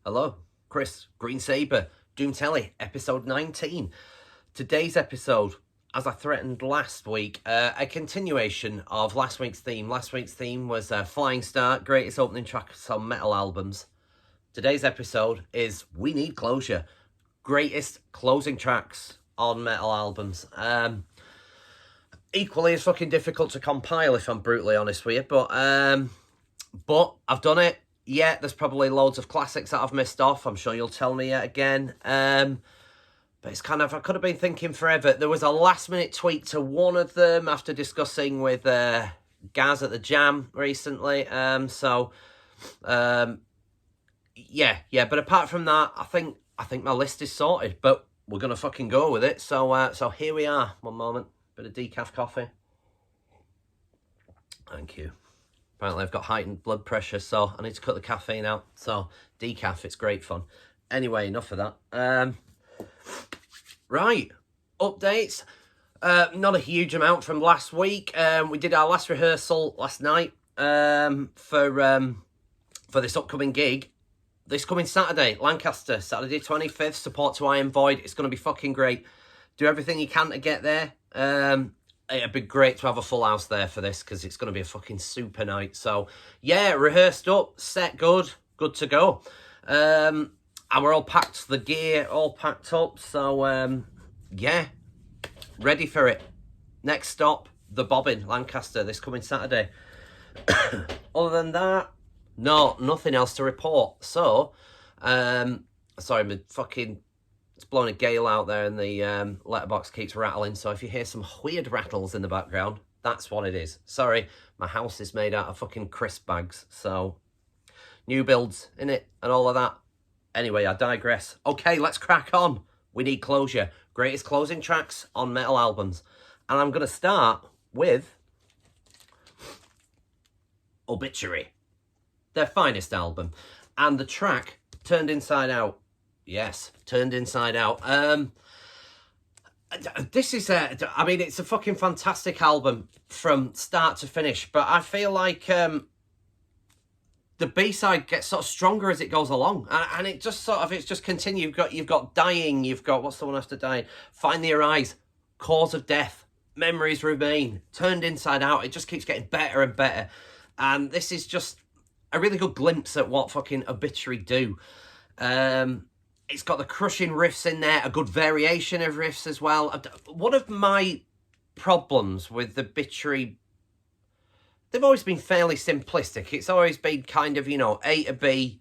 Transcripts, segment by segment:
Hello, Kris, Green Sabre, Doom Telly, episode 19. Today's episode, as I threatened last week, a continuation of last week's theme. Last week's theme was Flying Start, greatest opening tracks on metal albums. Today's episode is We Need Closure, greatest closing tracks on metal albums. Equally as fucking difficult to compile, if I'm brutally honest with you, but I've done it. Yeah, there's probably loads of classics that I've missed off. I'm sure you'll tell me yet again. But it's kind of, I could have been thinking forever. There was a last minute tweak to one of them after discussing with Gaz at the Jam recently. Yeah. But apart from that, I think my list is sorted. But we're gonna fucking go with it. So here we are. One moment. Bit of decaf coffee. Thank you. Apparently I've got heightened blood pressure, so I need to cut the caffeine out. So, decaf, it's great fun. Anyway, enough of that. Right, updates. Not a huge amount from last week. We did our last rehearsal last night for this upcoming gig. This coming Saturday, Lancaster, Saturday 25th, support to Iron Void. It's going to be fucking great. Do everything you can to get there. It'd be great to have a full house there for this because it's going to be a fucking super night. So, yeah, rehearsed up, set good to go. And we're all packed, the gear all packed up. So, yeah, ready for it. Next stop, the Bobbin, Lancaster, this coming Saturday. Other than that, no, nothing else to report. So, sorry, my fucking... It's blowing a gale out there and the letterbox keeps rattling. So if you hear some weird rattles in the background, that's what it is. Sorry, my house is made out of fucking crisp bags. So new builds in it and all of that. Anyway, I digress. Okay, let's crack on. We Need Closure. Greatest closing tracks on metal albums. And I'm going to start with Obituary. Their finest album. And the track, Turned Inside Out. Yes, Turned Inside Out. This is I mean, it's a fucking fantastic album from start to finish, but I feel like the B-side gets sort of stronger as it goes along, and it just sort of, it's just continued. You've got Dying, you've got, what's the one after Dying? Find the Arise, Cause of Death, Memories Remain, Turned Inside Out. It just keeps getting better and better, and this is just a really good glimpse at what fucking Obituary do. It's got the crushing riffs in there, a good variation of riffs as well. One of my problems with the Obituary, they've always been fairly simplistic. It's always been kind of, A to B,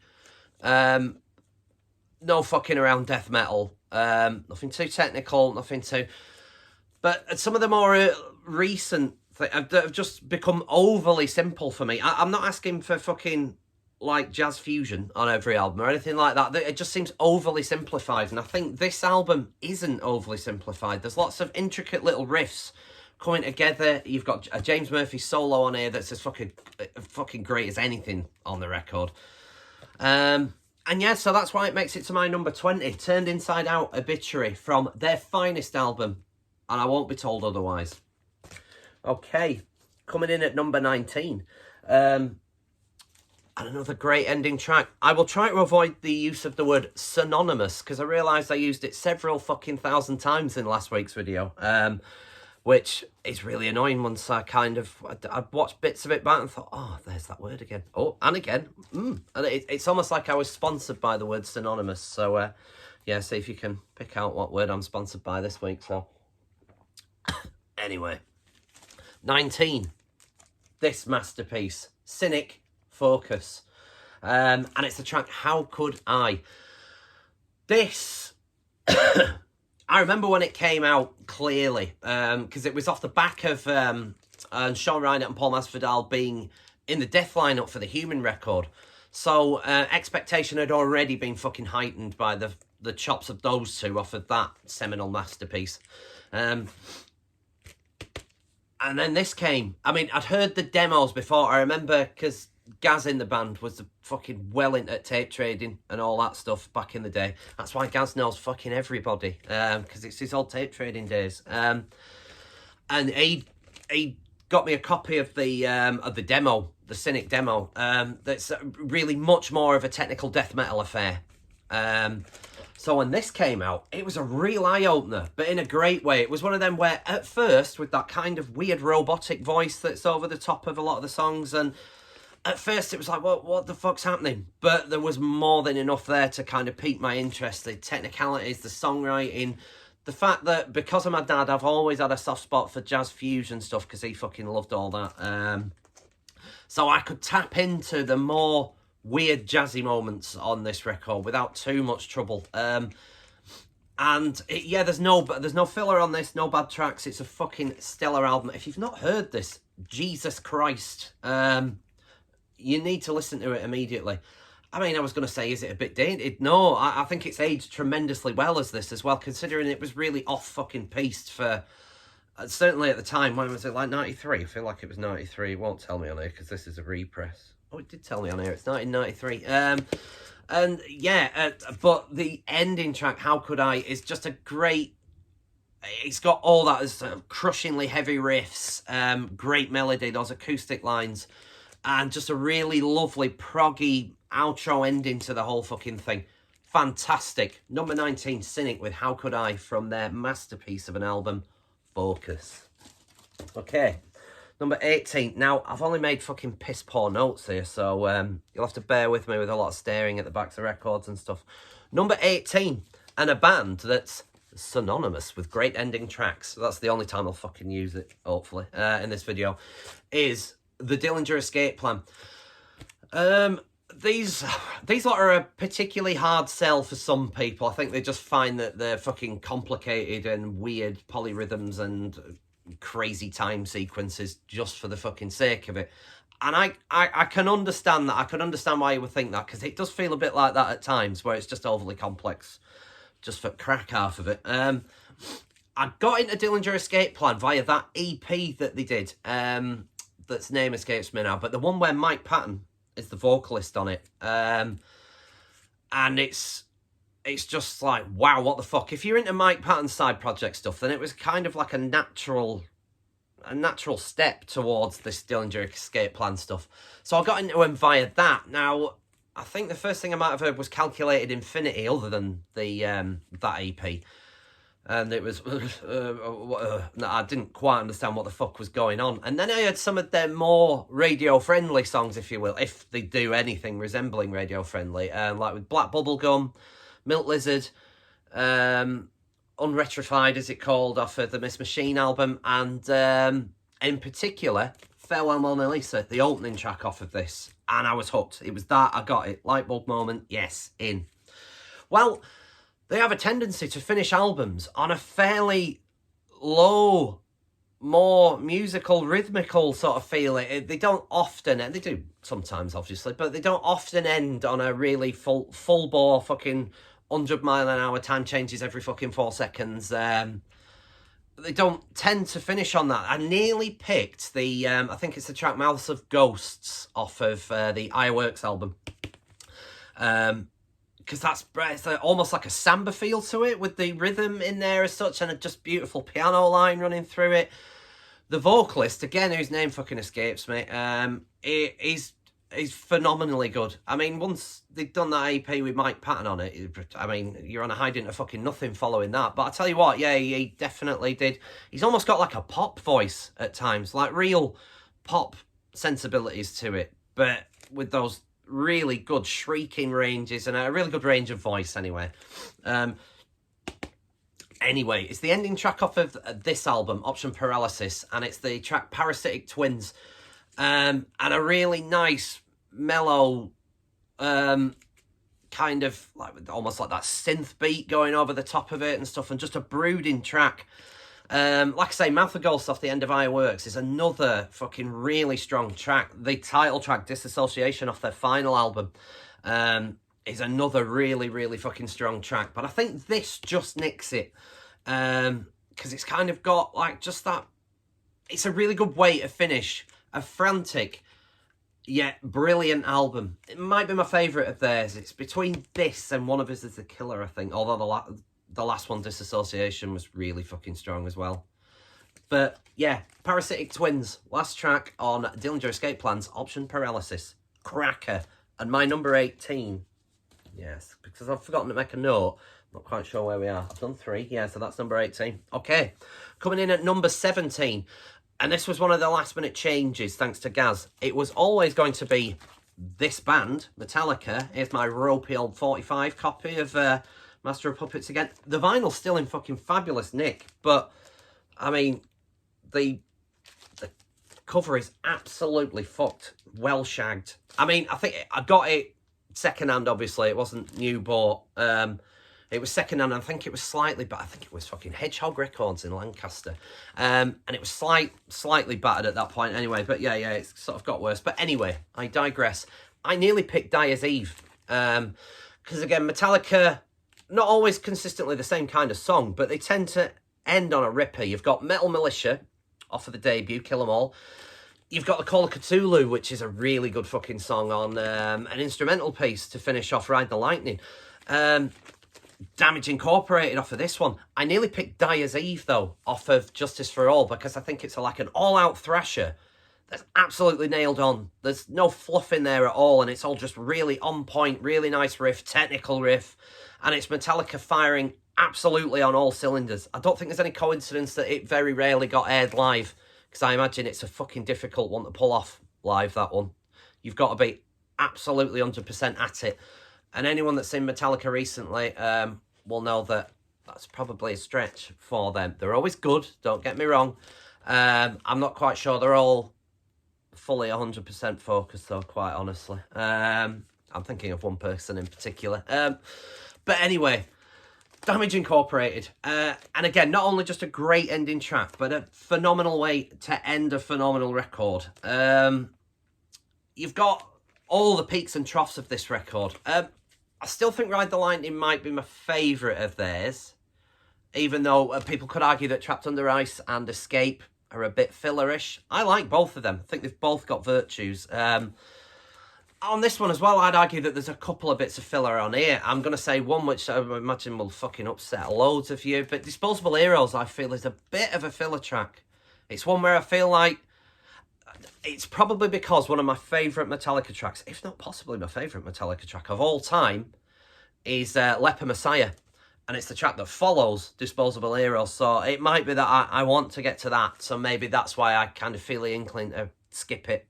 no fucking around death metal, nothing too technical, nothing too... But some of the more recent things have just become overly simple for me. I'm not asking for fucking... like jazz fusion on every album or anything like that. It just seems overly simplified, and I think this album isn't overly simplified. There's lots of intricate little riffs coming together. You've got a James Murphy solo on here that's as fucking great as anything on the record. And yeah, so that's why it makes it to my number 20, Turned Inside Out, Obituary, from their finest album, and I won't be told otherwise. Okay, coming in at number 19. And another great ending track. I will try to avoid the use of the word synonymous, because I realised I used it several fucking thousand times in last week's video, which is really annoying once I watched bits of it back and thought, oh, there's that word again. Oh, and again. And it's almost like I was sponsored by the word synonymous. So, yeah, see if you can pick out what word I'm sponsored by this week. So, anyway. 19. This masterpiece. Cynic. Focus, and it's the track How Could I. This I remember when it came out clearly, because it was off the back of Sean Reinert and Paul Masvidal being in the death lineup for the Human record, so expectation had already been fucking heightened by the chops of those two off of that seminal masterpiece. And then this came. I mean, I'd heard the demos before. I remember because Gaz in the band was the fucking well into tape trading and all that stuff back in the day. That's why Gaz knows fucking everybody, because it's his old tape trading days. And he got me a copy of the demo, the Cynic demo. That's really much more of a technical death metal affair So when this came out, it was a real eye-opener, but in a great way. It was one of them where, at first, with that kind of weird robotic voice that's over the top of a lot of the songs, and at first it was like, what the fuck's happening? But there was more than enough there to kind of pique my interest. The technicalities, the songwriting, the fact that because of my dad, I've always had a soft spot for jazz fusion stuff because he fucking loved all that. So I could tap into the more weird jazzy moments on this record without too much trouble. Yeah, there's no filler on this, no bad tracks. It's a fucking stellar album. If you've not heard this, Jesus Christ, you need to listen to it immediately. I mean, I was going to say, is it a bit dated? No, I think it's aged tremendously well as this as well, considering it was really off fucking piste for, certainly at the time. When was it, like 93? I feel like it was 93. It won't tell me on here because this is a repress. Oh, it did tell me on here. It's 1993. And yeah, but the ending track, How Could I, is just a great... It's got all that as crushingly heavy riffs, great melody, those acoustic lines, and just a really lovely proggy outro ending to the whole fucking thing. Fantastic. Number 19, Cynic with How Could I from their masterpiece of an album, Focus. Okay, number 18. Now, I've only made fucking piss poor notes here, so you'll have to bear with me with a lot of staring at the backs of records and stuff. Number 18, and a band that's synonymous with great ending tracks, that's the only time I'll fucking use it, hopefully, in this video, is the Dillinger Escape Plan. These lot are a particularly hard sell for some people. I think they just find that they're fucking complicated and weird polyrhythms and crazy time sequences just for the fucking sake of it. And I can understand that. I can understand why you would think that, because it does feel a bit like that at times, where it's just overly complex just for crack half of it. I got into Dillinger Escape Plan via that EP that they did, that's name escapes me now, but the one where Mike Patton is the vocalist on it. And it's just like, wow, what the fuck? If you're into Mike Patton's side project stuff, then it was kind of like a natural step towards this Dillinger Escape Plan stuff. So I got into him via that. Now, I think the first thing I might have heard was Calculated Infinity, other than the that EP. And it was, I didn't quite understand what the fuck was going on. And then I heard some of their more radio-friendly songs, if you will, if they do anything resembling radio-friendly, like with Black Bubblegum, Milk Lizard, Unretrified, as it called, off of the Miss Machine album, and in particular, Farewell Mona Lisa, the opening track off of this. And I was hooked. It was that, I got it. Light bulb moment, yes, in. Well, they have a tendency to finish albums on a fairly low, more musical, rhythmical sort of feel. They don't often, and they do sometimes, obviously, but they don't often end on a really full bore fucking 100 mile an hour time changes every fucking 4 seconds. They don't tend to finish on that. I nearly picked the, I think it's the track Mouths of Ghosts off of the Ironworks album. Because it's almost like a samba feel to it, with the rhythm in there as such, and a just beautiful piano line running through it. The vocalist, again, whose name fucking escapes me, he's phenomenally good. I mean, once they'd done that EP with Mike Patton on it, I mean, you're on a hide into fucking nothing following that. But I tell you what, yeah, he definitely did. He's almost got like a pop voice at times, like real pop sensibilities to it, but with those really good shrieking ranges and a really good range of voice anyway. Anyway, it's the ending track off of this album, Option Paralysis, and it's the track Parasitic Twins. And a really nice, mellow, kind of like almost like that synth beat going over the top of it and stuff, and just a brooding track. Like I say, Mouth of Ghosts off the end of Ironworks is another fucking really strong track. The title track, Disassociation, off their final album, is another really, really fucking strong track. But I think this just nicks it, because it's kind of got like just that, it's a really good way to finish a frantic yet brilliant album. It might be my favourite of theirs. It's between this and One of Us Is the Killer, I think, although the last one, Disassociation, was really fucking strong as well. But yeah, Parasitic Twins, last track on Dillinger Escape Plan's Option Paralysis. Cracker. And my number 18 Yes, because I've forgotten to make a note. Not quite sure where we are. I've done 3. Yeah, so that's number 18. Okay. Coming in at number 17. And this was one of the last minute changes, thanks to Gaz. It was always going to be this band, Metallica. Here's my ropey old 45 copy of Master of Puppets again. The vinyl's still in fucking fabulous nick. But, I mean, the cover is absolutely fucked. Well shagged. I mean, I think I got it secondhand, obviously. It wasn't new bought. It was secondhand. I think it was slightly, but I think it was fucking Hedgehog Records in Lancaster. And it was slightly battered at that point anyway. But yeah, it's sort of got worse. But anyway, I digress. I nearly picked Dyer's Eve. Because again, Metallica, not always consistently the same kind of song, but they tend to end on a ripper. You've got Metal Militia off of the debut, Kill 'Em All. You've got the Call of Cthulhu, which is a really good fucking song on an instrumental piece to finish off Ride the Lightning. Damage Incorporated off of this one. I nearly picked Dyer's Eve, though, off of Justice for All, because I think it's like an all-out thrasher that's absolutely nailed on. There's no fluff in there at all, and it's all just really on point, really nice riff, technical riff, and it's Metallica firing absolutely on all cylinders. I don't think there's any coincidence that it very rarely got aired live, because I imagine it's a fucking difficult one to pull off live, that one. You've got to be absolutely 100% at it. And anyone that's seen Metallica recently will know that that's probably a stretch for them. They're always good, don't get me wrong. I'm not quite sure they're all fully 100% focused, though, quite honestly. I'm thinking of one person in particular. But anyway, Damage Incorporated. And again, not only just a great ending track, but a phenomenal way to end a phenomenal record. You've got all the peaks and troughs of this record. I still think Ride the Lightning might be my favourite of theirs, even though people could argue that Trapped Under Ice and Escape are a bit fillerish. I like both of them. I think they've both got virtues. On this one as well, I'd argue that there's a couple of bits of filler on here. I'm going to say one which I imagine will fucking upset loads of you, but Disposable Heroes, I feel, is a bit of a filler track. It's one where I feel like it's probably because one of my favourite Metallica tracks, if not possibly my favourite Metallica track of all time, is Leper Messiah. And it's the track that follows Disposable Heroes. So it might be that I want to get to that. So maybe that's why I kind of feel the inkling to skip it.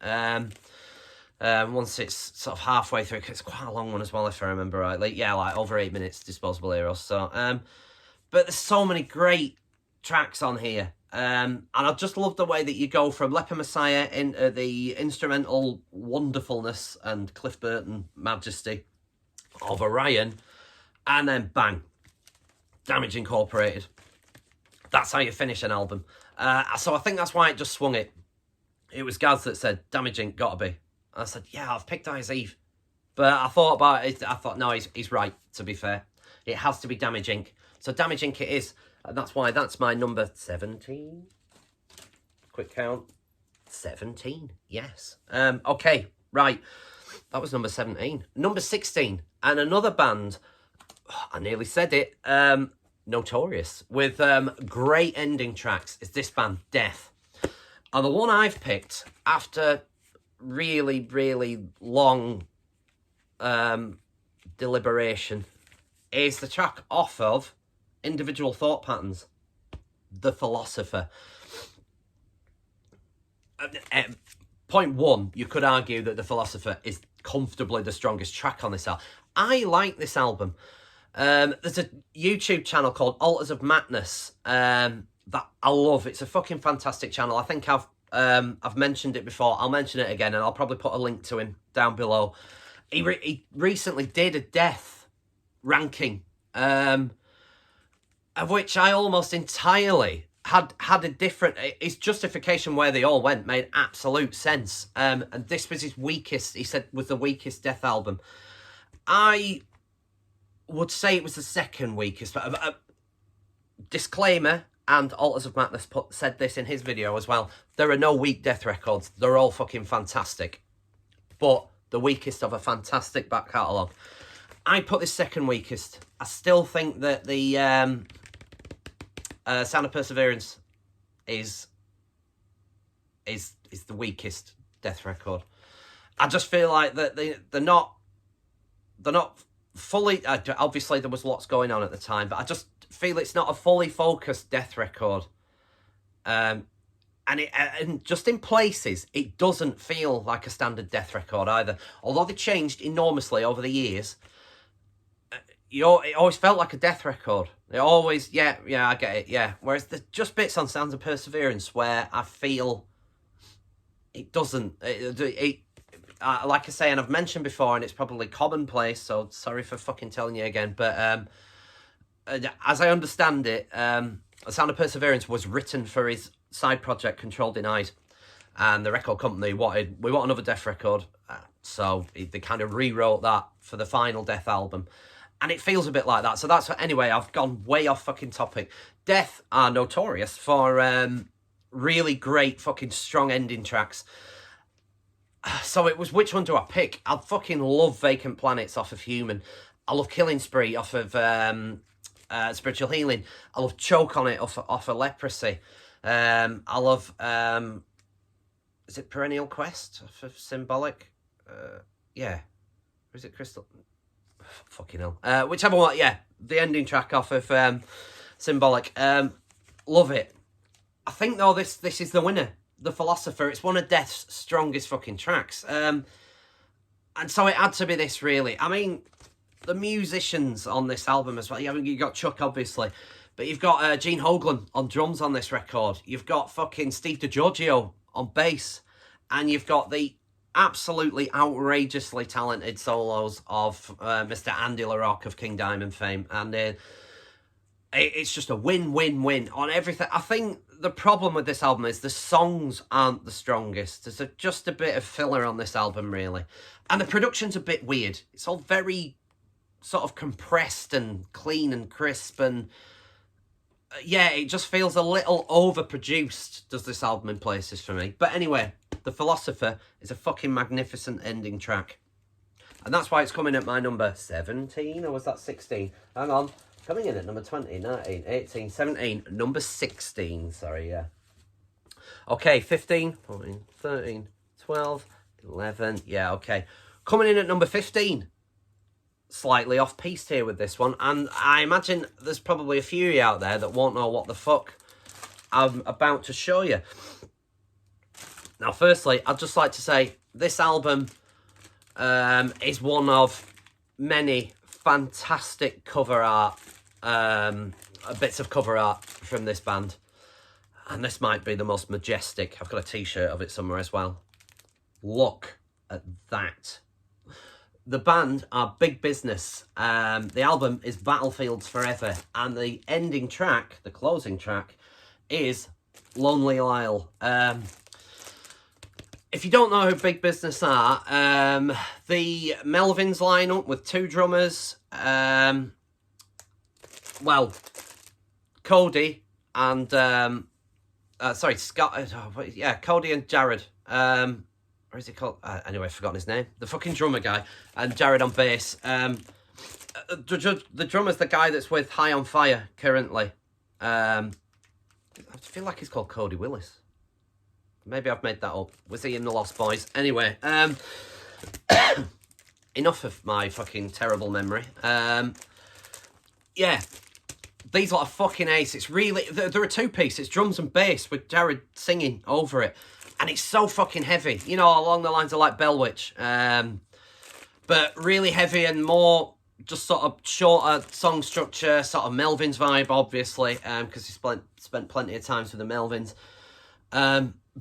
Once it's sort of halfway through, because it's quite a long one as well, if I remember rightly. Yeah, like over 8 minutes, Disposable Heroes. So, but there's so many great tracks on here. And I just love the way that you go from Leper Messiah into the instrumental wonderfulness and Cliff Burton majesty of Orion, and then bang, Damage Incorporated. That's how you finish an album. So I think that's why it just swung it. It was Gaz that said, Damage Inc. gotta be. I said, yeah, I've picked Dyer's Eve. But I thought about it. I thought, no, he's right, to be fair. It has to be Damage Inc. So Damage Inc. it is. And that's why that's my number 17. Quick count. 17, yes. Okay, right. That was number 17. Number 16. And another band, I nearly said it, Notorious, with great ending tracks, is this band, Death. And the one I've picked, after really, really long deliberation, is the track off of Individual Thought Patterns, The Philosopher. Point one, you could argue that The Philosopher is comfortably the strongest track on this album. I like this album. There's a YouTube channel called Altars of Madness that I love. It's a fucking fantastic channel. I think I've mentioned it before. I'll mention it again, and I'll probably put a link to him down below. He recently did a Death ranking, of which I almost entirely had a different... His justification where they all went made absolute sense. And this was his weakest, he said, was the weakest Death album. I would say it was the second weakest. But disclaimer, and Altars of Madness said this in his video as well, there are no weak Death records. They're all fucking fantastic. But the weakest of a fantastic back catalogue. I put this second weakest. I still think that the Sound of Perseverance is the weakest Death record. I just feel like that they're not fully, obviously there was lots going on at the time, but I just feel it's not a fully focused death record. And just in places, it doesn't feel like a standard death record either. Although they changed enormously over the years, it always felt like a death record. It always, yeah, I get it, yeah. Whereas there's just bits on Sounds of Perseverance where I feel it doesn't. Like I say, and I've mentioned before, and it's probably commonplace, so sorry for fucking telling you again, but as I understand it, Sound of Perseverance was written for his side project, Controlled Denied, and the record company we want another death record, so they kind of rewrote that for the final Death album, and it feels a bit like that. So that's anyway. I've gone way off fucking topic. Death are notorious for really great fucking strong ending tracks. So it was, which one do I pick? I fucking love Vacant Planets off of Human. I love Killing Spree off of Spiritual Healing. I love Choke on It off of Leprosy. I love, is it Perennial Quest for Symbolic? Yeah. Or is it Crystal? Fucking hell. Whichever one, yeah. The ending track off of Symbolic. Love it. I think, though, this is the winner. The Philosopher. It's one of Death's strongest fucking tracks. And so it had to be this, really. I mean, the musicians on this album as well. You've got Chuck, obviously. But you've got Gene Hoglan on drums on this record. You've got fucking Steve DiGiorgio on bass. And you've got the absolutely outrageously talented solos of Mr. Andy LaRocque of King Diamond fame. And it's just a win-win-win on everything. I think the problem with this album is the songs aren't the strongest. There's just a bit of filler on this album, really. And the production's a bit weird. It's all very sort of compressed and clean and crisp, and yeah, it just feels a little overproduced, does this album in places for me. But anyway, The Philosopher is a fucking magnificent ending track. And that's why it's coming at my number 17, or was that 16? Hang on. Coming in at number 20, 19, 18, 17, number 16, sorry, yeah. Okay, 15, 14, 13, 12, 11, yeah, okay. Coming in at number 15. Slightly off-piste here with this one, and I imagine there's probably a few of you out there that won't know what the fuck I'm about to show you. Now, firstly, I'd just like to say this album is one of many fantastic cover art, bits of cover art from this band, and this might be the most majestic. I've got a t-shirt of it somewhere as well. Look at that. The band are Big Business. The album is Battlefields Forever, and the ending track, the closing track, is Lonely Isle. If you don't know who Big Business are, the Melvins line up with two drummers. Well, Cody and Scott. Yeah, Cody and Jared. Or is it called? Anyway, I've forgotten his name. The fucking drummer guy. And Jared on bass. The drummer's the guy that's with High on Fire currently. I feel like he's called Cody Willis. Maybe I've made that up. Was he in The Lost Boys? Anyway. Enough of my fucking terrible memory. Yeah. These lot are fucking ace. It's really... They're a two-piece. It's drums and bass with Jared singing over it. And it's so fucking heavy, you know, along the lines of like Bellwitch. But really heavy and more just sort of shorter song structure, sort of Melvins vibe, obviously, because he spent plenty of times with the Melvins.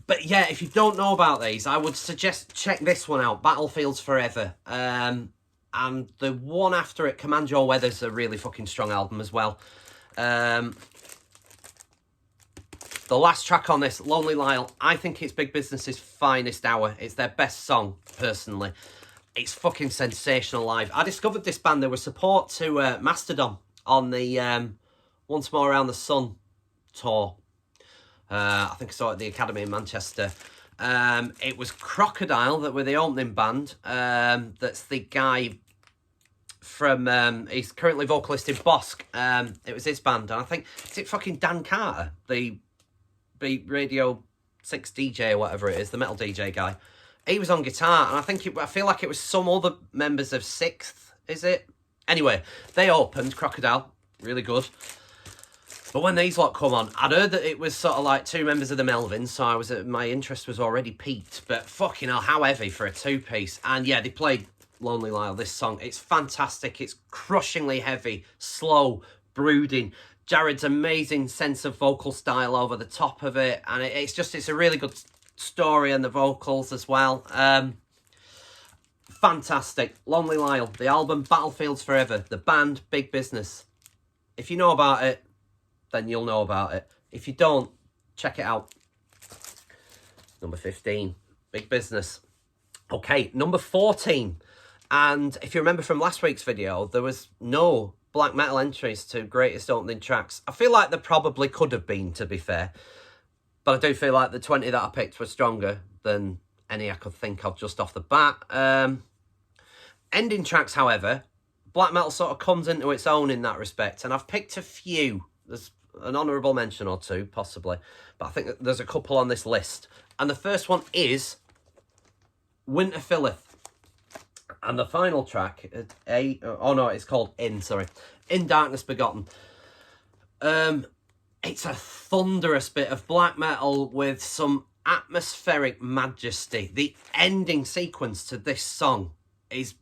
But yeah, if you don't know about these, I would suggest check this one out, Battlefields Forever. And the one after it, Command Your Weather's a really fucking strong album as well. The last track on this, Lonely Isle, I think it's Big Business's finest hour. It's their best song, personally. It's fucking sensational live. I discovered this band. There was support to Mastodon on the Once More Around the Sun tour. I think I saw it at the Academy in Manchester. It was Crocodile that were the opening band. That's the guy from... he's currently vocalist in Bosk. It was his band. And I think... Is it fucking Dan Carter? The Radio 6 DJ or whatever it is, the metal DJ guy. He was on guitar, and I feel like it was some other members of Sixth, is it? Anyway, they opened, Crocodile, really good. But when these lot come on, I'd heard that it was sort of like two members of the Melvins, so my interest was already peaked. But fucking hell, how heavy for a two-piece. And yeah, they played Lonely Lyle, this song. It's fantastic. It's crushingly heavy, slow, brooding. Jared's amazing sense of vocal style over the top of it. And it's a really good story, and the vocals as well. Fantastic. Lonely Lyle, the album, Battlefields Forever, the band, Big Business. If you know about it, then you'll know about it. If you don't, check it out. Number 15, Big Business. Okay, number 14. And if you remember from last week's video, there was no black metal entries to greatest opening tracks. I feel like there probably could have been, to be fair. But I do feel like the 20 that I picked were stronger than any I could think of just off the bat. Ending tracks, however, black metal sort of comes into its own in that respect. And I've picked a few. There's an honourable mention or two, possibly. But I think that there's a couple on this list. And the first one is Winter Filleth. And the final track, it's called In Darkness Begotten. It's a thunderous bit of black metal with some atmospheric majesty. The ending sequence to this song is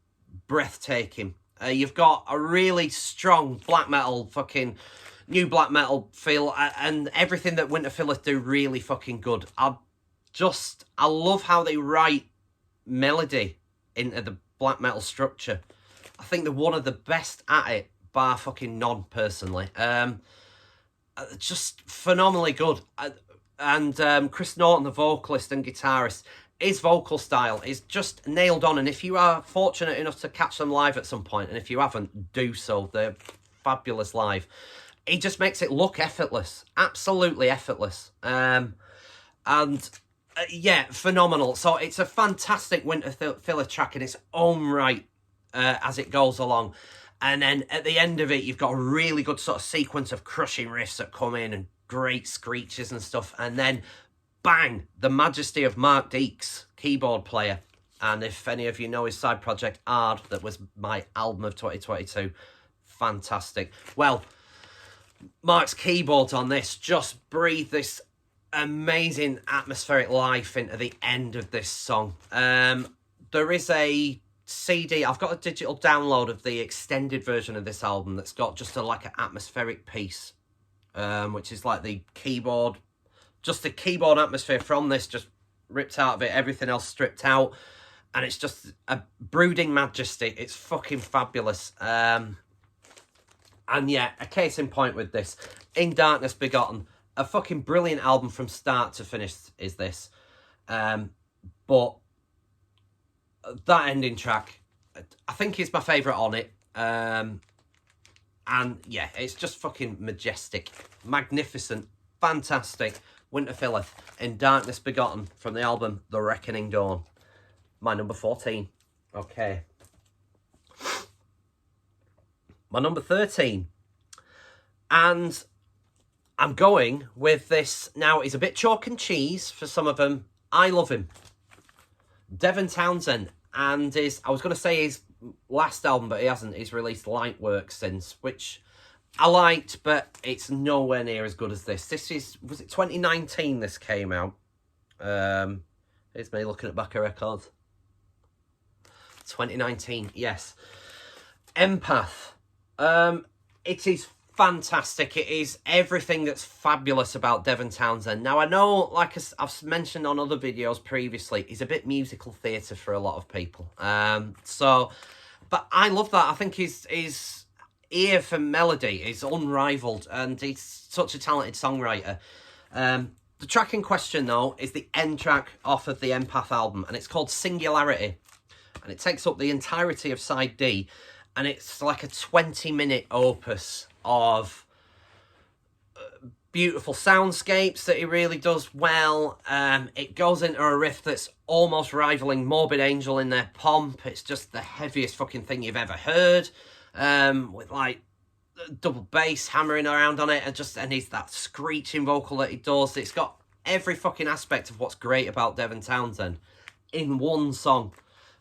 breathtaking. You've got a really strong black metal, fucking new black metal feel, and everything that Winter Filleth do really fucking good. I love how they write melody into the black metal structure. I think they're one of the best at it, bar fucking none, personally. Just phenomenally good. And Chris Norton, the vocalist and guitarist, his vocal style is just nailed on. And if you are fortunate enough to catch them live at some point, and if you haven't, do so. They're fabulous live. He just makes it look effortless. Absolutely effortless. Yeah, phenomenal. So it's a fantastic Winter Filleth track in its own right as it goes along. And then at the end of it, you've got a really good sort of sequence of crushing riffs that come in and great screeches and stuff. And then, bang, the majesty of Mark Deeks, keyboard player. And if any of you know his side project, Ard, that was my album of 2022, fantastic. Well, Mark's keyboards on this just breathe this amazing atmospheric life into the end of this song. There is a CD, I've got a digital download of the extended version of this album that's got just like an atmospheric piece, which is like the keyboard, just the keyboard atmosphere from this just ripped out of it, everything else stripped out, and it's just a brooding majesty. It's fucking fabulous. And yeah, a case in point with this, In Darkness Begotten, a fucking brilliant album from start to finish is this. But that ending track, I think is my favourite on it. And yeah, it's just fucking majestic, magnificent, fantastic. Winter Filleth, In Darkness Begotten, from the album The Reckoning Dawn. My number 14. Okay. My number 13. And I'm going with this. Now, it's a bit chalk and cheese for some of them. I love him. Devon Townsend, and I was going to say his last album, but he hasn't. He's released light work since, which I liked, but it's nowhere near as good as this. Was it 2019 this came out? Here's me looking at back of records. 2019, yes. Empath. It is fantastic. It is everything that's fabulous about Devon Townsend. Now, I know, like I've mentioned on other videos previously, he's a bit musical theatre for a lot of people. But I love that. I think his ear for melody is unrivaled, and he's such a talented songwriter. The track in question, though, is the end track off of the Empath album, and it's called Singularity. And it takes up the entirety of side D, and it's like a 20-minute opus of beautiful soundscapes that he really does well. It goes into a riff that's almost rivaling Morbid Angel in their pomp. It's just the heaviest fucking thing you've ever heard, with like double bass hammering around on it, and he's that screeching vocal that he does. It's got every fucking aspect of what's great about Devon Townsend in one song.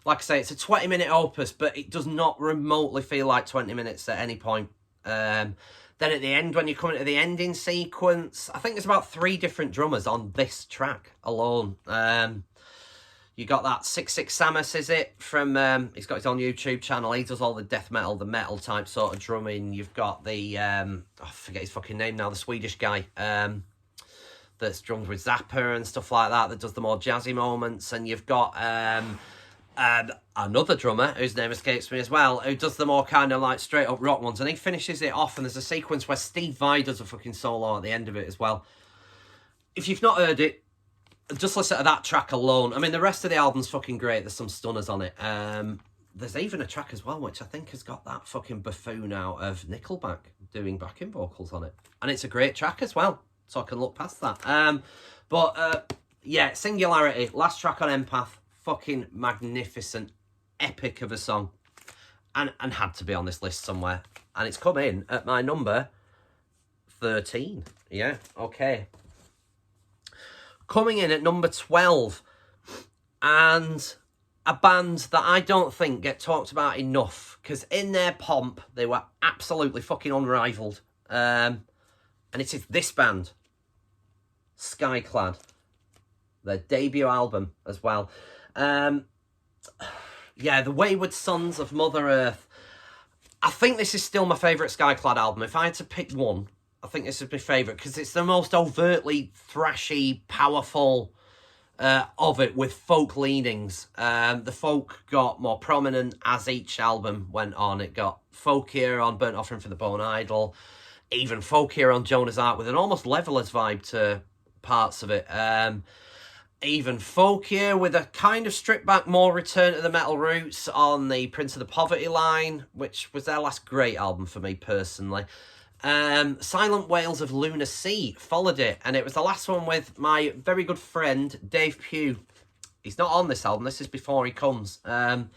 Like I say, it's a 20-minute opus, but it does not remotely feel like 20 minutes at any point. Then at the end, when you come into the ending sequence, I think there's about 3 different drummers on this track alone. You got that 66 Samus, is it? From he's got his own YouTube channel. He does all the death metal, the metal type sort of drumming. You've got the I forget his fucking name now, the Swedish guy that's drummed with Zapper and stuff like that does the more jazzy moments. And you've got another drummer whose name escapes me as well, who does the more kind of like straight up rock ones, and he finishes it off. And there's a sequence where Steve Vai does a fucking solo at the end of it as well. If you've not heard it, just listen to that track alone. I mean, the rest of the album's fucking great. There's some stunners on it. There's even a track as well, which I think has got that fucking buffoon out of Nickelback doing backing vocals on it. And it's a great track as well, so I can look past that. Yeah, Singularity, last track on Empath, fucking magnificent, epic of a song. And had to be on this list somewhere. And it's come in at my number 13. Yeah, okay. Coming in at number 12, and a band that I don't think get talked about enough, because in their pomp, they were absolutely fucking unrivaled. And it is this band, Skyclad, their debut album as well. Yeah, The Wayward Sons of Mother Earth. I think this is still my favourite Skyclad album. If I had to pick one, I think this is my favourite, because it's the most overtly thrashy, powerful of it, with folk leanings. The folk got more prominent as each album went on. It got folkier on Burnt Offering for the Bone Idol, even folkier on Joan of Arc, with an almost Levelers vibe to parts of it. Even folkier with a kind of stripped back, more return to the metal roots on the Prince of the Poverty line, which was their last great album for me personally. Silent Whales of Lunar Sea followed it, and it was the last one with my very good friend Dave Pugh. He's not on this album, this is before he comes. But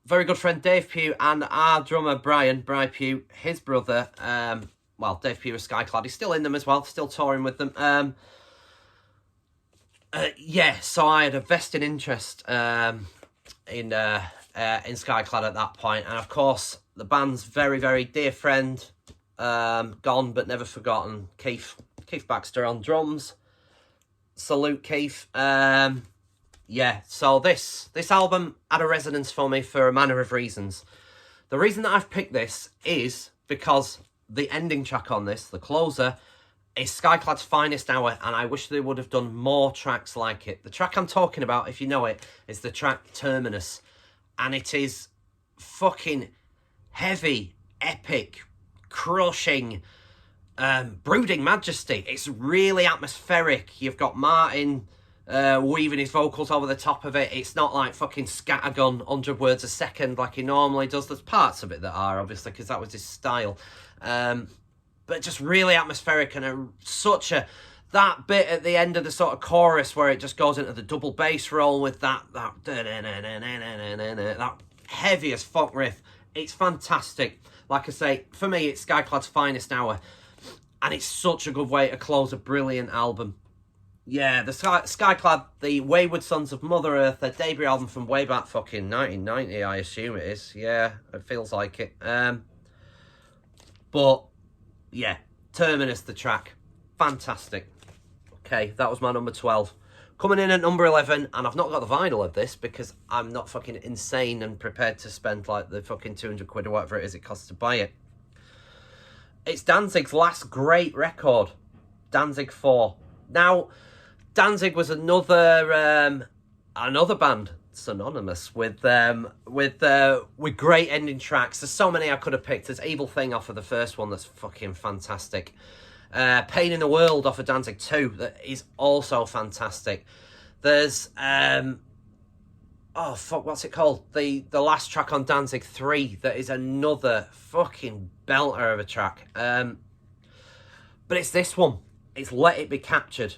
very good friend Dave Pugh and our drummer Brian Pugh, his brother, well, Dave Pugh is Skyclad, he's still in them as well, still touring with them. Yeah, so I had a vested interest in Skyclad at that point, and of course the band's very, very dear friend, gone but never forgotten, Keith Baxter on drums. Salute Keith. Yeah, so this album had a resonance for me for a manner of reasons. The reason that I've picked this is because the ending track on this, the closer, is Skyclad's finest hour, and I wish they would have done more tracks like it. The track I'm talking about, if you know it, is the track Terminus, and it is fucking heavy, epic, crushing, brooding majesty. It's really atmospheric. You've got Martin weaving his vocals over the top of it. It's not like fucking scattergun 100 words a second like he normally does. There's parts of it that are, obviously, because that was his style. But just really atmospheric, and that bit at the end of the sort of chorus where it just goes into the double bass roll with that heavy as fuck riff. It's fantastic. Like I say, for me, it's Skyclad's finest hour, and it's such a good way to close a brilliant album. Yeah, the Skyclad, the Wayward Sons of Mother Earth, their debut album from way back fucking 1990, I assume it is. Yeah, it feels like it. But, yeah, Terminus, the track. Fantastic. Okay, that was my number 12. Coming in at number 11, and I've not got the vinyl of this because I'm not fucking insane and prepared to spend like the fucking 200 quid or whatever it is it costs to buy it. It's Danzig's last great record, Danzig 4. Now, Danzig was another band synonymous with great ending tracks. There's so many I could have picked. There's Evil Thing off of the first one that's fucking fantastic. Pain in the World off of Danzig 2 that is also fantastic. There's what's it called? The last track on Danzig 3 that is another fucking belter of a track. But it's this one. It's Let It Be Captured.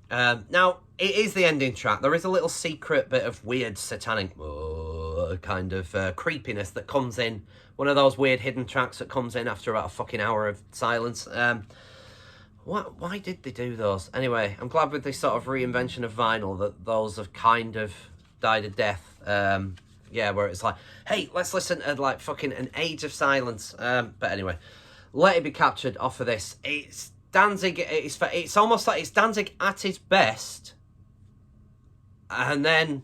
Now, it is the ending track. There is a little secret bit of weird satanic kind of creepiness that comes in. One of those weird hidden tracks that comes in after about a fucking hour of silence. Why did they do those? Anyway, I'm glad with this sort of reinvention of vinyl that those have kind of died a death. Yeah, where it's like, hey, let's listen to like fucking an age of silence. But anyway, Let It Be Captured off of this. It's Danzig. It's almost like it's Danzig at his best, and then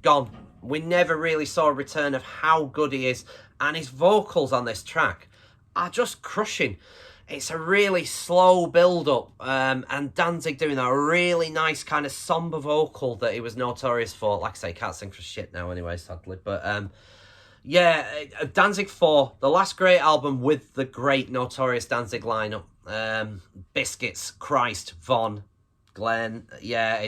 gone. We never really saw a return of how good he is, and his vocals on this track are just crushing. It's a really slow build-up, and Danzig doing that really nice kind of somber vocal that he was notorious for. Like I say, can't sing for shit now anyway, sadly. But, yeah, Danzig 4, the last great album with the great Notorious Danzig lineup. Biscuits, Christ, Von, Glenn. Yeah,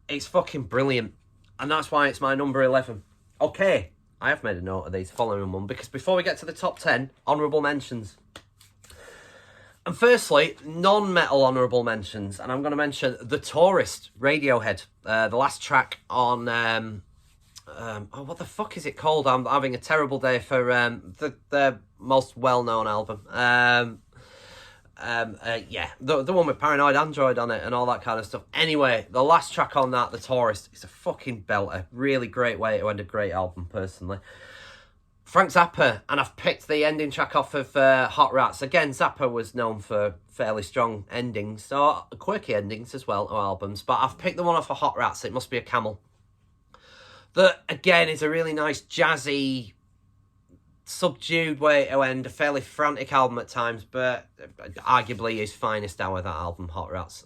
it's fucking brilliant. And that's why it's my number 11. Okay, I have made a note of these following one, because before we get to the top 10, honourable mentions. And firstly, non-metal honourable mentions, and I'm going to mention The Tourist, Radiohead, the last track on, oh, what the fuck is it called? I'm having a terrible day for the most well-known album. Yeah, the one with Paranoid Android on it and all that kind of stuff. Anyway, the last track on that, The Tourist, is a fucking belter. Really great way to end a great album, personally. Frank Zappa, and I've picked the ending track off of Hot Rats. Again, Zappa was known for fairly strong endings, so quirky endings as well to albums, but I've picked the one off of Hot Rats, It Must Be a Camel. That, again, is a really nice, jazzy, subdued way to end a fairly frantic album at times, but arguably his finest hour, that album, Hot Rats.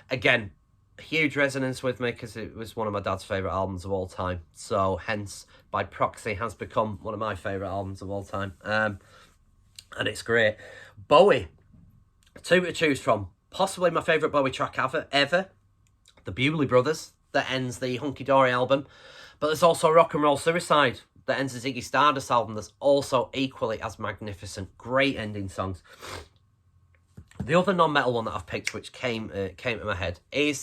Again, huge resonance with me because it was one of my dad's favourite albums of all time, so hence by proxy has become one of my favourite albums of all time, and it's great. Bowie, two to choose from. Possibly my favourite Bowie track ever, The Bewley Brothers, that ends the Hunky Dory album, but there's also Rock and Roll Suicide that ends the Ziggy Stardust album that's also equally as magnificent. Great ending songs. The other non-metal one that I've picked, which came to my head, is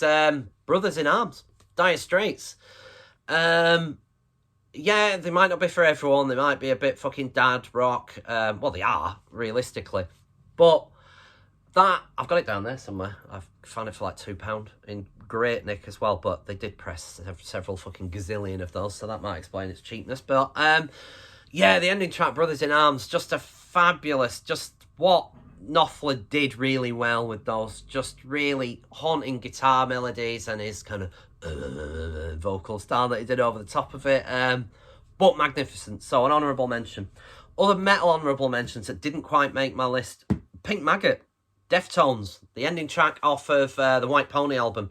Brothers in Arms, Dire Straits. Yeah, they might not be for everyone. They might be a bit fucking dad rock. Well, they are, realistically. But that, I've got it down there somewhere. I've found it for like £2 in great nick as well. But they did press several fucking gazillion of those, so that might explain its cheapness. But yeah, the ending track, Brothers in Arms, just a fabulous, just what Knopfler did really well with those, just really haunting guitar melodies and his kind of vocal style that he did over the top of it, but magnificent. So an honourable mention. Other metal honourable mentions that didn't quite make my list: Pink Maggot, Deftones, the ending track off of the White Pony album.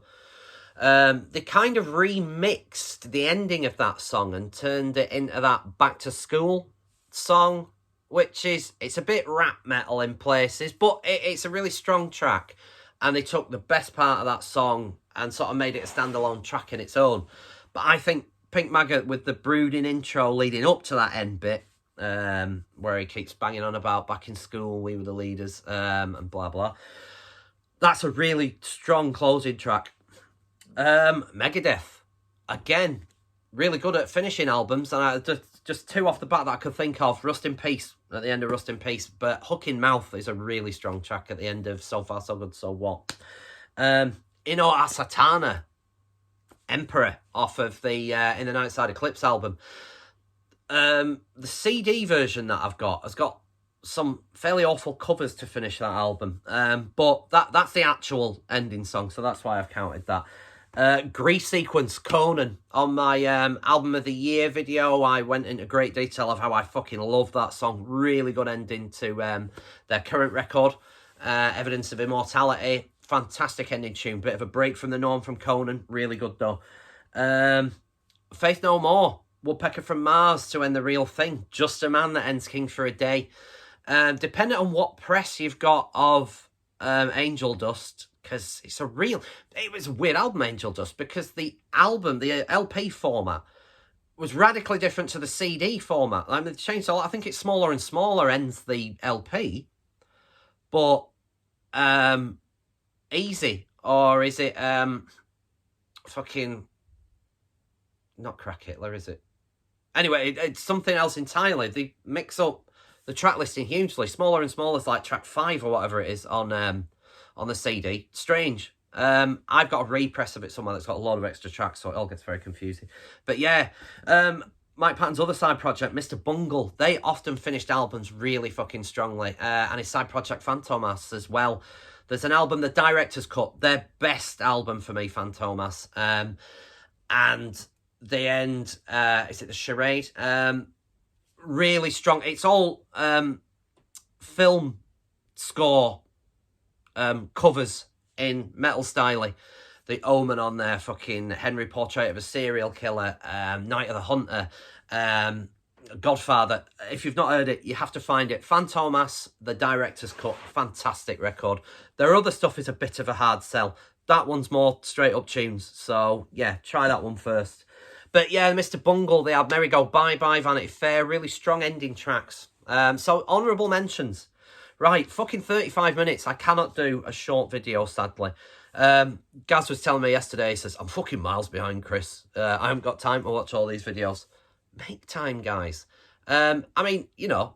They kind of remixed the ending of that song and turned it into that Back to School song, which is, it's a bit rap metal in places, but it's a really strong track. And they took the best part of that song and sort of made it a standalone track in its own. But I think Pink Maggot, with the brooding intro leading up to that end bit, where he keeps banging on about back in school, we were the leaders, and blah, blah. That's a really strong closing track. Megadeth, again, really good at finishing albums, and just two off the bat that I could think of. Rust in Peace, at the end of Rust in Peace, but Hook in Mouth is a really strong track at the end of So Far So Good So What. Ino a Satana, Emperor, off of the In the Nightside Eclipse album. The CD version that I've got has got some fairly awful covers to finish that album, but that's the actual ending song, so that's why I've counted that. Grease Sequence, Conan. On my Album of the Year video, I went into great detail of how I fucking love that song. Really good ending to their current record, Evidence of Immortality. Fantastic ending tune. Bit of a break from the norm from Conan. Really good though. Faith No More, Woodpecker from Mars to end the real thing. Just a Man that ends King for a Day. Depending on what press you've got of Angel Dust, because it was a weird album, Angel Dust, because the album, the LP format, was radically different to the CD format. I mean, they changed a lot. I think it's smaller and smaller ends the LP, but Easy, or is it fucking not Crack Hitler, is it? Anyway, it's something else entirely. They mix up the track listing hugely. Smaller and smaller is like track 5 or whatever it is on on the CD. Strange. I've got a repress of it somewhere that's got a lot of extra tracks, so it all gets very confusing. But yeah, Mike Patton's other side project, Mr. Bungle, they often finished albums really fucking strongly. And his side project, Fantomas, as well. There's an album, The Director's Cut, their best album for me, Fantomas. And the end, is it The Charade? Really strong. It's all film score covers in metal style. The Omen on there, fucking Henry Portrait of a Serial Killer, Night of the Hunter, Godfather. If you've not heard it, you have to find it. Fantomas, The Director's Cut, fantastic record. Their other stuff is a bit of a hard sell. That one's more straight up tunes, so yeah, try that one first. But yeah, Mr. Bungle, they had Merry Go Bye Bye, Vanity Fair, really strong ending tracks. So honourable mentions. Right, fucking 35 minutes. I cannot do a short video, sadly. Gaz was telling me yesterday, he says, I'm fucking miles behind, Kris. I haven't got time to watch all these videos. Make time, guys. I mean, you know,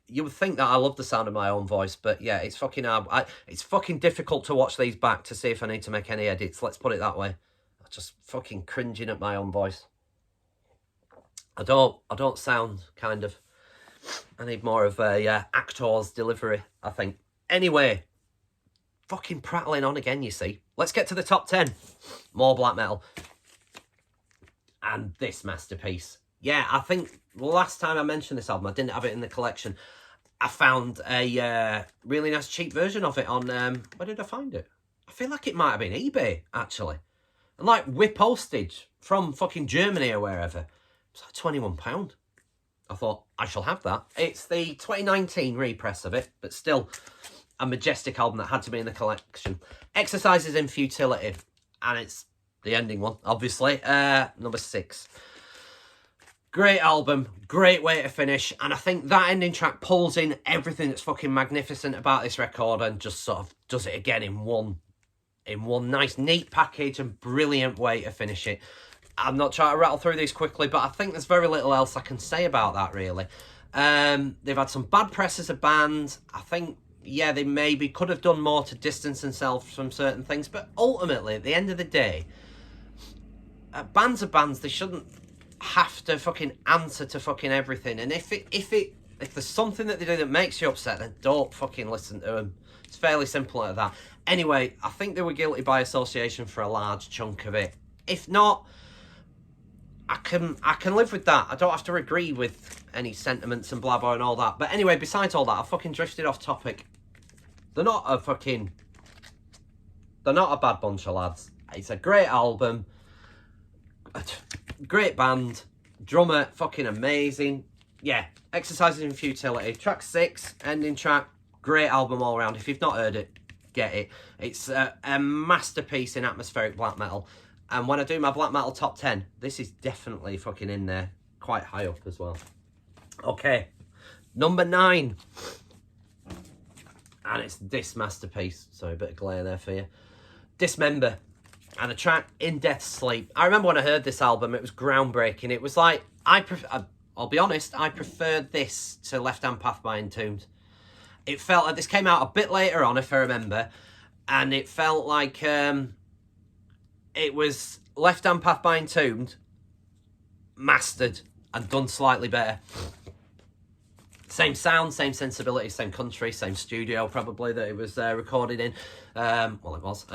you would think that I love the sound of my own voice, but yeah, it's fucking hard. It's fucking difficult to watch these back to see if I need to make any edits. Let's put it that way. I'm just fucking cringing at my own voice. I don't sound kind of... I need more of a actor's delivery, I think. Anyway, fucking prattling on again, you see. Let's get to the top 10. More black metal. And this masterpiece. Yeah, I think last time I mentioned this album, I didn't have it in the collection. I found a really nice cheap version of it on... where did I find it? I feel like it might have been eBay, actually. And like with postage from fucking Germany or wherever. It's like £21. I thought, I shall have that. It's the 2019 repress of it, but still a majestic album that had to be in the collection. Exercises in Futility, and it's the ending one, obviously. Number 6. Great album, great way to finish, and I think that ending track pulls in everything that's fucking magnificent about this record and just sort of does it again in one nice, neat package and brilliant way to finish it. I'm not trying to rattle through these quickly, but I think there's very little else I can say about that, really. They've had some bad press as a band. I think, yeah, they maybe could have done more to distance themselves from certain things, but ultimately, at the end of the day, bands are bands. They shouldn't have to fucking answer to fucking everything. And if there's something that they do that makes you upset, then don't fucking listen to them. It's fairly simple like that. Anyway, I think they were guilty by association for a large chunk of it. If not... I can live with that. I don't have to agree with any sentiments and blah blah and all that. But anyway, besides all that, I fucking drifted off topic. They're not a bad bunch of lads. It's a great album. Great band. Drummer, fucking amazing. Yeah, Exercises in Futility. Track 6, ending track. Great album all around. If you've not heard it, get it. It's a masterpiece in atmospheric black metal. And when I do my black metal top 10, this is definitely fucking in there. Quite high up as well. Okay. Number 9. And it's this masterpiece. Sorry, a bit of glare there for you. Dismember. And a track, In Death's Sleep. I remember when I heard this album, it was groundbreaking. It was like, I'll be honest, I preferred this to Left Hand Path by Entombed. It felt like this came out a bit later on, if I remember. And it felt like... it was Left Hand Path by Entombed, mastered and done slightly better. Same sound, same sensibility, same country, same studio probably that it was recorded in. Well, it was.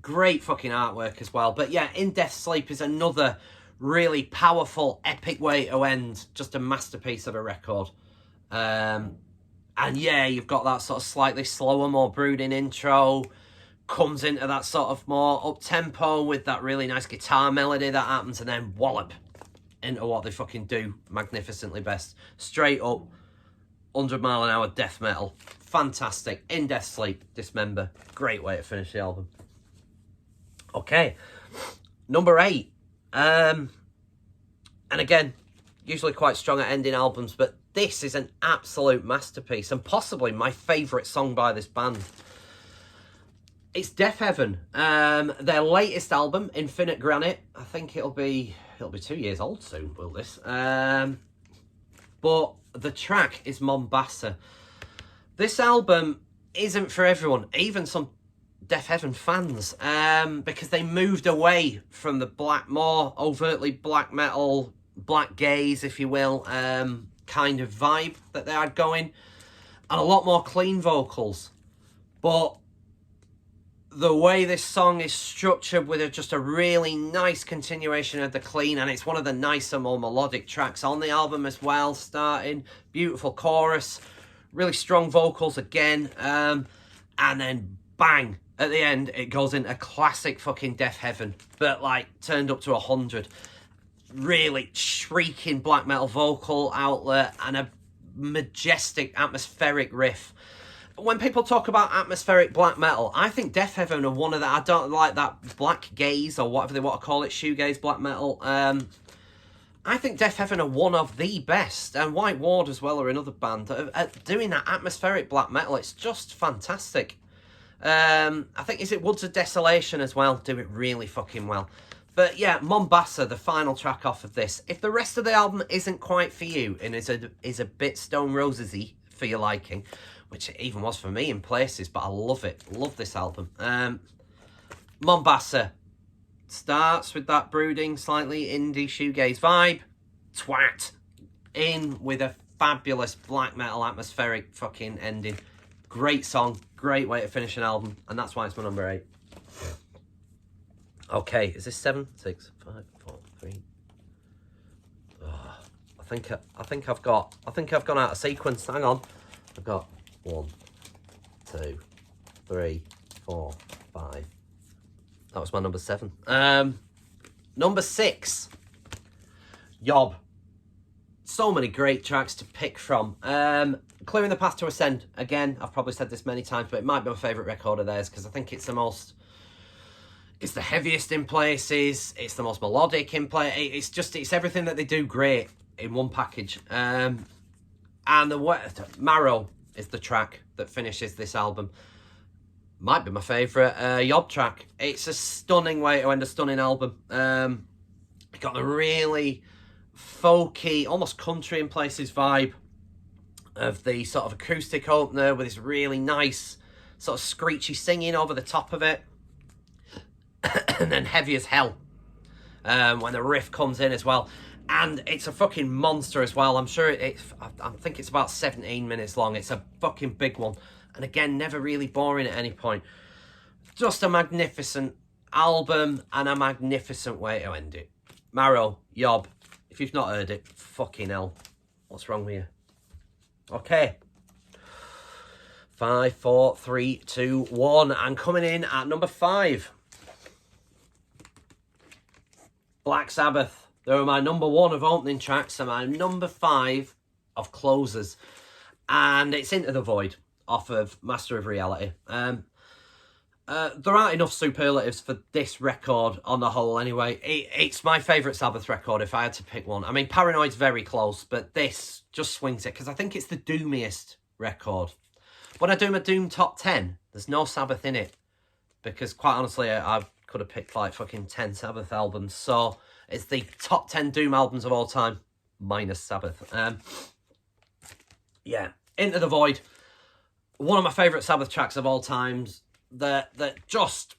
Great fucking artwork as well. But yeah, In Death's Sleep is another really powerful, epic way to end. Just a masterpiece of a record. And yeah, you've got that sort of slightly slower, more brooding intro. Comes into that sort of more up-tempo with that really nice guitar melody that happens, and then wallop into what they fucking do magnificently best. Straight up, 100-mile-an-hour death metal. Fantastic. In Death's Sleep, Dismember. Great way to finish the album. Okay. Number 8. And again, usually quite strong at ending albums, but this is an absolute masterpiece and possibly my favourite song by this band. It's Death Heaven. Their latest album, Infinite Granite. I think it'll be 2 years old soon, will this? But the track is Mombasa. This album isn't for everyone. Even some Deaf Heaven fans, because they moved away from the more overtly black metal, black gaze, if you will, kind of vibe that they had going, and a lot more clean vocals. But the way this song is structured with just a really nice continuation of the clean, and it's one of the nicer, more melodic tracks on the album as well, starting. Beautiful chorus, really strong vocals again, and then bang, at the end, it goes into classic fucking Deaf Heaven, but like turned up to 100. Really shrieking black metal vocal outlet and a majestic atmospheric riff. When people talk about atmospheric black metal, I think Deaf Heaven are one of the... I don't like that black gaze or whatever they want to call it, shoegaze black metal. I think Deaf Heaven are one of the best, and White Ward as well are another band at doing that atmospheric black metal. It's just fantastic. I think, is it Woods of Desolation as well? Do it really fucking well. But yeah, Mombasa, the final track off of this. If the rest of the album isn't quite for you and is a bit Stone Roses-y for your liking, which it even was for me in places, but I love it. Love this album. Mombasa starts with that brooding, slightly indie shoegaze vibe. Twat. In with a fabulous black metal atmospheric fucking ending. Great song. Great way to finish an album. And that's why it's my number 8. Okay, is this 7, 6, 5, 4, 3? Oh, I think I've gone out of sequence. Hang on. I've got 1, 2, 3, 4, 5. That was my number 7. Number 6. Yob. So many great tracks to pick from. Clearing the Path to Ascend. Again, I've probably said this many times, but it might be my favourite record of theirs because I think it's the most... It's the heaviest in places. It's the most melodic in play. It's everything that they do great in one package. And Marrow is the track that finishes this album. Might be my favourite Yob track. It's a stunning way to end a stunning album. It got the really folky, almost country in places vibe of the sort of acoustic opener with this really nice sort of screechy singing over the top of it. And then heavy as hell when the riff comes in as well. And it's a fucking monster as well. I'm sure I think it's about 17 minutes long. It's a fucking big one. And again, never really boring at any point. Just a magnificent album and a magnificent way to end it. Marrow, Yob. If you've not heard it, fucking hell. What's wrong with you? Okay. 5, 4, 3, 2, 1. And coming in at number 5. Black Sabbath. They were my number 1 of opening tracks and my number 5 of closers. And it's Into the Void off of Master of Reality. There aren't enough superlatives for this record on the whole anyway. It's my favourite Sabbath record if I had to pick one. I mean, Paranoid's very close, but this just swings it because I think it's the doomiest record. When I do my Doom top 10, there's no Sabbath in it because quite honestly, I could have picked like fucking 10 Sabbath albums. So it's the top 10 Doom albums of all time, minus Sabbath. Yeah, Into the Void. One of my favourite Sabbath tracks of all times. That just...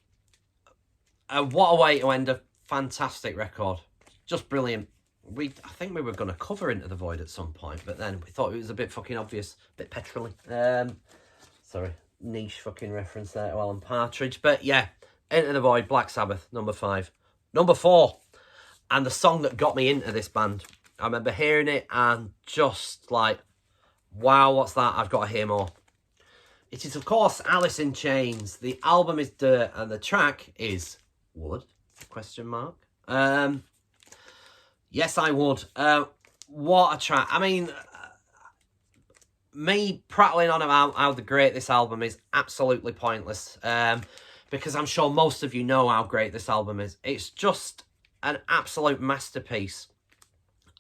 what a way to end a fantastic record. Just brilliant. I think we were going to cover Into the Void at some point, but then we thought it was a bit fucking obvious. A bit petrol-y. Sorry, niche fucking reference there to Alan Partridge. But yeah, Into the Void, Black Sabbath, number 5. Number 4, and the song that got me into this band. I remember hearing it and just like, wow, what's that? I've got to hear more. It is, of course, Alice in Chains. The album is Dirt, and the track is Would? Question mark. Yes, I would. What a track. I mean, me prattling on about how great this album is absolutely pointless. Because I'm sure most of you know how great this album is. It's just an absolute masterpiece.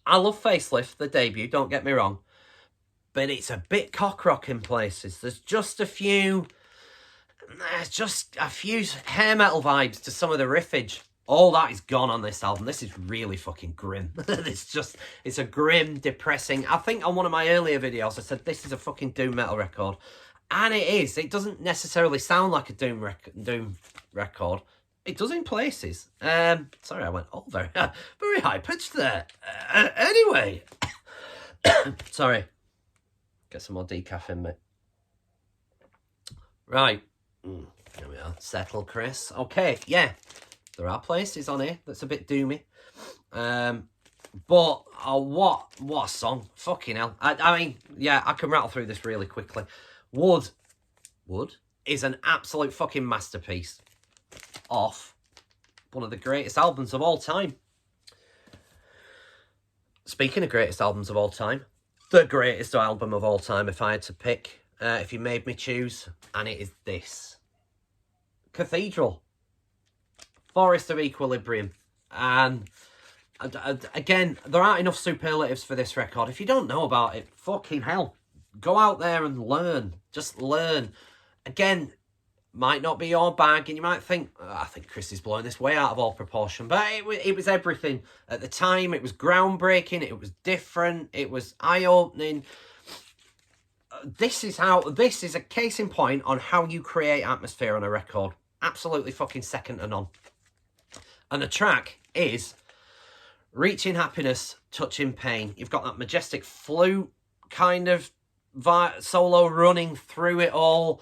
I love Facelift, the debut, don't get me wrong. But it's a bit cock rock in places. There's just a few hair metal vibes to some of the riffage. All that is gone on this album. This is really fucking grim. It's a grim, depressing... I think on one of my earlier videos I said this is a fucking doom metal record. And it is. It doesn't necessarily sound like a Doom record. It does in places. Sorry, I went very high pitched there. Anyway, sorry. Get some more decaf in me. Right. Here we are. Settle, Kris. Okay, yeah. There are places on here that's a bit doomy. But what a song. Fucking hell. I mean, yeah, I can rattle through this really quickly. Wood is an absolute fucking masterpiece off one of the greatest albums of all time. Speaking of greatest albums of all time, the greatest album of all time, if I had to pick, if you made me choose, and it is this. Cathedral. Forest of Equilibrium. And again, there aren't enough superlatives for this record. If you don't know about it, fucking hell, go out there and learn. Just learn. Again, might not be your bag, and you might think, I think Kris is blowing this way out of all proportion. But it was everything. At the time, it was groundbreaking. It was different. It was eye-opening. This is a case in point on how you create atmosphere on a record. Absolutely fucking second to none. And the track is Reaching Happiness, Touching Pain. You've got that majestic flute kind of solo running through it all.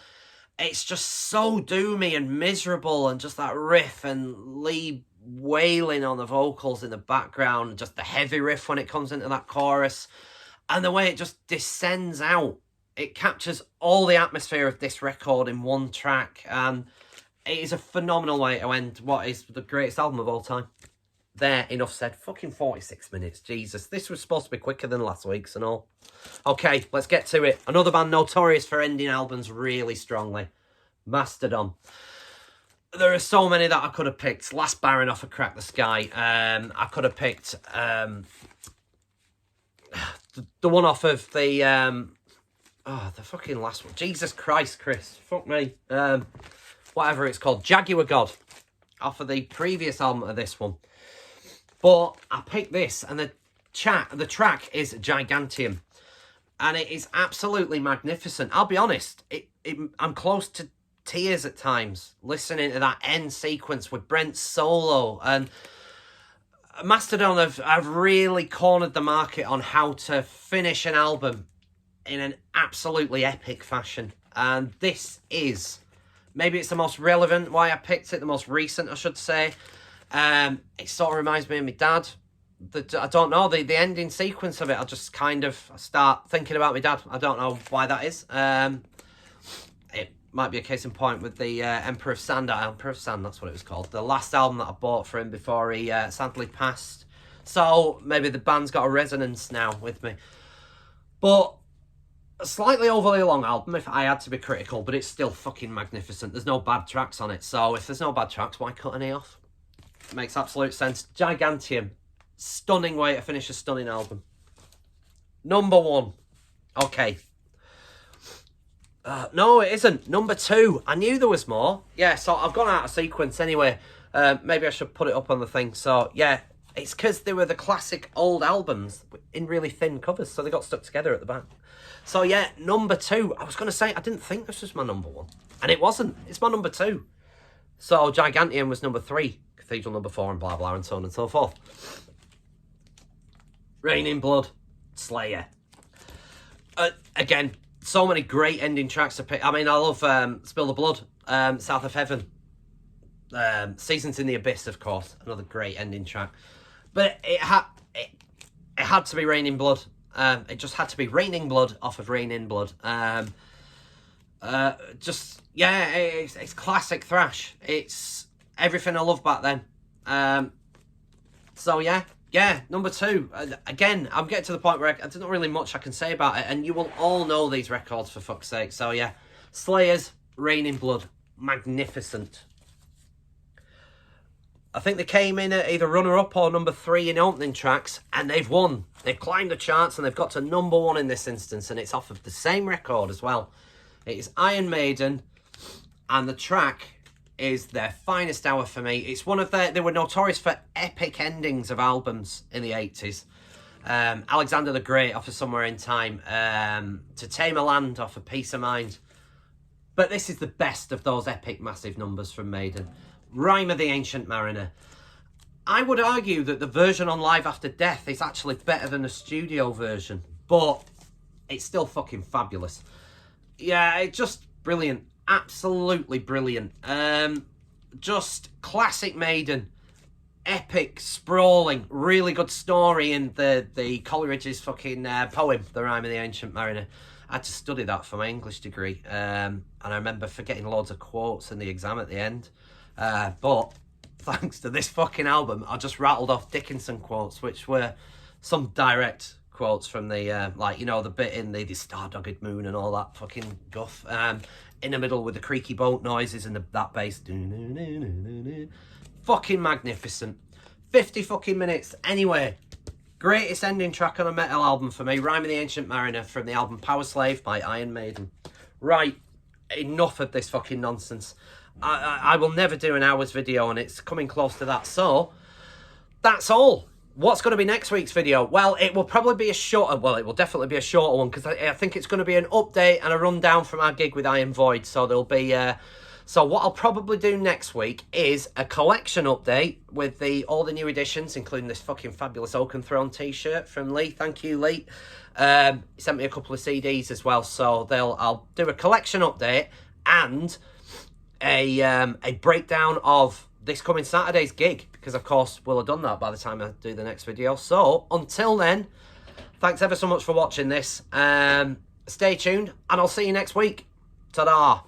It's just so doomy and miserable, and just that riff and Lee wailing on the vocals in the background, just the heavy riff when it comes into that chorus, and the way it just descends out. It captures all the atmosphere of this record in one track, and it is a phenomenal way to end what is the greatest album of all time. There, enough said. Fucking 46 minutes, Jesus. This was supposed to be quicker than last week's and all. Okay, let's get to it. Another band notorious for ending albums really strongly. Mastodon. There are so many that I could have picked. Last Baron off of Crack the Sky. I could have picked the one off of the fucking last one. Jesus Christ, Kris. Fuck me. Whatever it's called. Jaguar God. Off of the previous album of this one. But I picked this, and the track is Gigantium. And it is absolutely magnificent. I'll be honest, I'm close to tears at times, listening to that end sequence with Brent's solo. And Mastodon have really cornered the market on how to finish an album in an absolutely epic fashion. And this is, maybe it's the most relevant, why I picked it, the most recent, I should say. It sort of reminds me of my dad. I don't know, the ending sequence of it, I just kind of start thinking about my dad. I don't know why that is. It might be a case in point with the Emperor of Sand, that's what it was called. The last album that I bought for him before he sadly passed. So maybe the band's got a resonance now with me. But a slightly overly long album, if I had to be critical, but it's still fucking magnificent. There's no bad tracks on it. So if there's no bad tracks, why cut any off? Makes absolute sense. Gigantium. Stunning way to finish a stunning album. Number one. Okay. No, it isn't. Number two. I knew there was more. Yeah, so I've gone out of sequence anyway. Maybe I should put it up on the thing. So, yeah. It's because they were the classic old albums in really thin covers, so they got stuck together at the back. So, yeah, number two. I was going to say, I didn't think this was my number one. And it wasn't. It's my number two. So, Gigantium was number three. Cathedral number four, and blah, blah, and so on and so forth. Rain in Blood, Slayer. Again, so many great ending tracks to pick. I mean, I love Spill the Blood, South of Heaven, Seasons in the Abyss, of course, another great ending track. But it had to be Rain in Blood. It just had to be Raining Blood off of Rain in Blood. It's classic thrash. It's everything I loved back then. So yeah, number two. Again, I'm getting to the point where there's not really much I can say about it, and you will all know these records for fuck's sake. So yeah, Slayers, Rain in Blood, magnificent. I think they came in at either runner-up or number three in opening tracks, and they've won. They've climbed the charts, and they've got to number one in this instance, and it's off of the same record as well. It is Iron Maiden, and the track is their finest hour for me. It's one of they were notorious for epic endings of albums in the 80s. Alexander the Great off of Somewhere in Time, To Tame a Land off of Peace of Mind, But this is the best of those epic, massive numbers from Maiden. Rime of the Ancient Mariner. I would argue that the version on Live After Death is actually better than the studio version, but it's still fucking fabulous. Yeah, it's just brilliant. Absolutely brilliant. Just classic Maiden. Epic, sprawling, really good story in the Coleridge's fucking poem, The Rime of the Ancient Mariner. I had to study that for my English degree, and I remember forgetting loads of quotes in the exam at the end. But thanks to this fucking album, I just rattled off Dickinson quotes, which were some direct quotes from the, like, you know, the bit in the Star-Dogged Moon and all that fucking guff. In the middle with the creaky boat noises and that bass. Fucking magnificent. 50 fucking minutes. Anyway, greatest ending track on a metal album for me. Rime of the Ancient Mariner from the album Power Slave by Iron Maiden. Right, enough of this fucking nonsense. I will never do an hour's video, and it's coming close to that. So, that's all. What's going to be next week's video? Well, it will probably be a shorter... Well, it will definitely be a shorter one, because I think it's going to be an update and a rundown from our gig with Iron Void. So, there'll be... So what I'll probably do next week is a collection update with all the new editions, including this fucking fabulous Oaken Throne t-shirt from Lee. Thank you, Lee. He sent me a couple of CDs as well, so I'll do a collection update and a breakdown of this coming Saturday's gig, because of course we'll have done that by the time I do the next video. So until then, thanks ever so much for watching this. Stay tuned, and I'll see you next week. Ta-da!